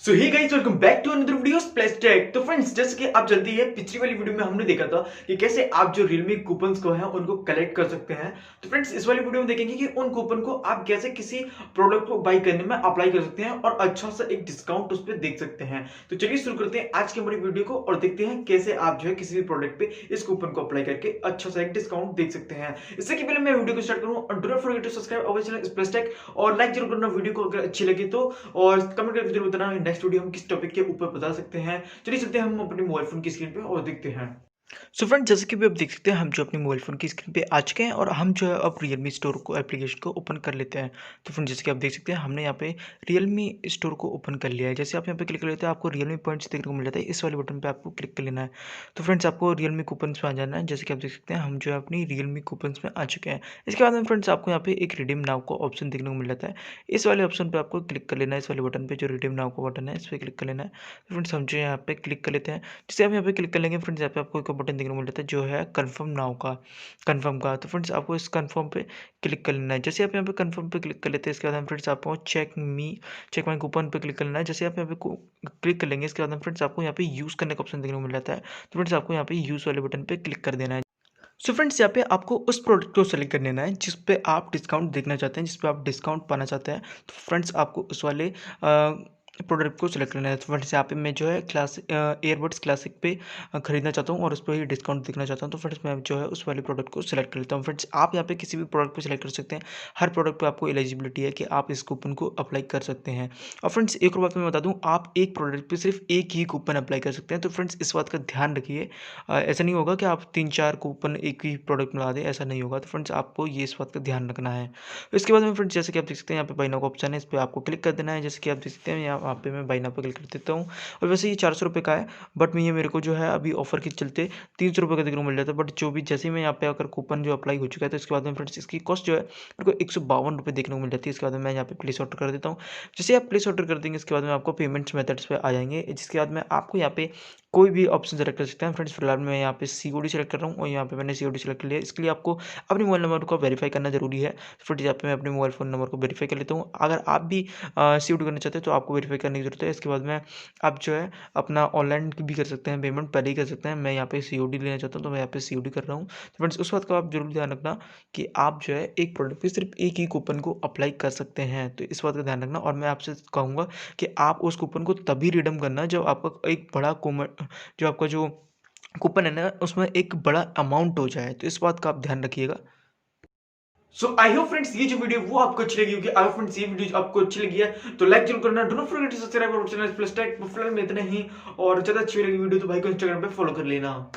So hey guys, welcome back to another video SplashTech। तो friends, जैसे कि आप जानते हैं पिछली वाली वीडियो में हमने देखा था कि कैसे आप जो Realme कूपन्स को है उनको कलेक्ट कर सकते हैं। तो फ्रेंड्स, इस वाली वीडियो में देखेंगे कि उन कूपन को आप कैसे किसी प्रोडक्ट को बाय करने में अप्लाई कर सकते हैं और अच्छा सा एक डिस्काउंट उस पर देख सकते हैं। तो चलिए शुरू करते हैं आज की हमारी वीडियो को और देखते हैं कैसे आप जो है किसी भी प्रोडक्ट पे इस कूपन को अप्लाई करके अच्छा सा एक डिस्काउंट देख सकते हैं। इससे कि पहले मैं वीडियो को स्टार्ट करूं, do not forget to subscribe our channel SplashTech और लाइक जरूर करना वीडियो को अगर अच्छी लगी तो, और कमेंट करके जरूर बताना नेक्स्ट वीडियो हम किस टॉपिक के ऊपर बता सकते हैं। चलिए चलते हैं हम अपने मोबाइल फोन की स्क्रीन पे और देखते हैं। सो फ्रेंड, जैसे कि भी आप देख सकते हैं हम जो अपने मोबाइल फ़ोन की स्क्रीन पे आ चुके हैं और हम जो है अब रियलमी स्टोर को एप्लीकेशन को ओपन कर लेते हैं। तो फ्रेंड, जैसे कि आप देख सकते हैं हमने यहाँ पे रियलमी स्टोर को ओपन कर लिया है। जैसे आप यहाँ पे क्लिक कर लेते हैं आपको रियलमी पॉइंट्स देखने को मिल जाता है। इस वाले बटन पे आपको क्लिक कर लेना है। तो फ्रेंड्स, आपको रियलमी कूपन्स में आ जाना है। जैसे कि आप देख सकते हैं हम जो है अपनी रियलमी कूपन्स में आ चुके हैं। इसके बाद में फ्रेंड्स आपको यहाँ पे एक रिडीम नाउ का ऑप्शन देखने को मिल जाता है। इस वाले ऑप्शन पर आपको क्लिक कर लेना है। इस वाले बटन पर जो रिडीम नाउ का बटन है इस पर क्लिक कर लेना है। तो फ्रेंड्स, हम जो यहाँ पे क्लिक कर लेते हैं। जैसे आप यहाँ पे क्लिक कर लेंगे फ्रेंड्स, यहाँ पे आपको एक बटन देखने को मिल जाता है जो है कन्फर्म नाउ का, कन्फर्म का। तो फ्रेंड्स, आपको इस कन्फर्म पे क्लिक कर लेना है। जैसे आप यहाँ पे कन्फर्म पे क्लिक कर लेते हैं इसके बाद फ्रेंड्स आपको चेक माई कूपन पे क्लिक कर लेना है। जैसे आप यहाँ पे क्लिक कर लेंगे इसके बाद फ्रेंड्स आपको यहाँ पे यूज़ करने का ऑप्शन देखने को मिल जाता है। तो फ्रेंड्स, आपको यहाँ पे यूज़ वाले बटन पे क्लिक कर देना है। सो फ्रेंड्स, यहाँ पे आपको उस प्रोडक्ट को सेलेक्ट कर लेना है जिस पे आप डिस्काउंट देखना चाहते हैं, जिस पे आप डिस्काउंट पाना चाहते हैं। तो फ्रेंड्स, आपको उस वाले प्रोडक्ट को सेलेक्ट करना है। तो फ्रेंड्स, यहाँ पे मैं जो है एयरबड्स क्लासिक पे खरीदना चाहता हूँ और उस पर ही डिस्काउंट देखना चाहता हूँ। तो फ्रेंड्स, मैं जो है उस वाले प्रोडक्ट को सेलेक्ट कर लेता हूँ। फ्रेंड्स, आप यहाँ पे किसी भी प्रोडक्ट को सेलेक्ट कर सकते हैं। हर प्रोडक्ट पे आपको एलिजिबिलिटी है कि आप इस कूपन को अप्लाई कर सकते हैं। और फ्रेंड्स, एक और बात मैं बता दूँ, आप एक प्रोडक्ट पे सिर्फ एक ही कूपन अप्लाई कर सकते हैं। तो फ्रेंड्स, इस बात का ध्यान रखिए। ऐसा नहीं होगा कि आप 3-4 कूपन एक ही प्रोडक्ट में ला दें, ऐसा नहीं होगा। तो फ्रेंड्स, आपको ये इस बात का ध्यान रखना है। इसके बाद में फ्रेंड्स, जैसे कि आप देख सकते हैं यहाँ पे बाय नाउ का ऑप्शन है, इस पर आपको क्लिक कर देना है। जैसे कि आप देख सकते हैं यहाँ पे मैं बाय नाउ पे क्लिक कर देता हूँ। और वैसे ये 400 रुपये का है, बट मैं ये मेरे को जो है अभी ऑफर के चलते 300 रुपये का देखने को मिल जाता है। बट जो भी जैसे ही मैं यहाँ पे अगर कूपन जो अप्लाई हो चुका है तो इसके बाद में फ्रेंड्स इसकी कॉस्ट जो है मेरे को 152 रुपये देखने को मिल जाती है। इसके बाद में मैं यहाँ पे प्लेस ऑर्डर कर देता हूँ। जैसे आप प्लेस ऑर्डर कर देंगे इसके बाद में आपको पेमेंट्स मेथड्स पे आ जाएंगे, जिसके बाद में आपको यहाँ पे कोई भी ऑप्शन सेलेक्ट कर सकते हैं। फ्रेंड्स, फिलहाल मैं यहाँ पे COD सेलेक्ट कर रहा हूँ और यहाँ पे मैंने COD सेलेक्ट कर लिया। इसके लिए आपको अपने मोबाइल नंबर को वेरीफाई करना जरूरी है। फ्रेंड्स, यहाँ पे मैं अपने मोबाइल फ़ोन नंबर को वेरीफाई कर लेता हूँ। अगर आप भी COD करना चाहते हैं तो आपको वेरीफाई करने की जरूरत है। इसके बाद में आप जो है अपना ऑनलाइन भी कर सकते हैं, पेमेंट पहले ही कर सकते हैं। मैं यहाँ पे COD लेना चाहता हूँ तो मैं यहाँ पे COD कर रहा हूँ। तो फ्रेंड्स, उस बात का आप जरूर ध्यान रखना कि आप जो है एक प्रोडक्ट पे सिर्फ एक ही कूपन को अप्लाई कर सकते हैं। तो इस बात का ध्यान रखना और मैं आपसे कहूँगा कि आप उस कूपन को तभी रिडीम करना जब आपका एक बड़ा जो आपका जो कूपन है ना उसमें एक बड़ा अमाउंट हो जाए। तो इस बात का आप ध्यान रखिएगा। सो आई होप फ्रेंड्स, ये जो वीडियो वो आपको अच्छी लगी होगी। आई होप फ्रेंड्स, ये वीडियो आपको अच्छी लगी है तो लाइक जरूर करना, do not forget to subscribe our channel SplashTech। फिलहाल में इतना ही, और ज्यादा अच्छी लगी वीडियो तो भाई को इंस्टाग्राम पे फॉलो कर लेना।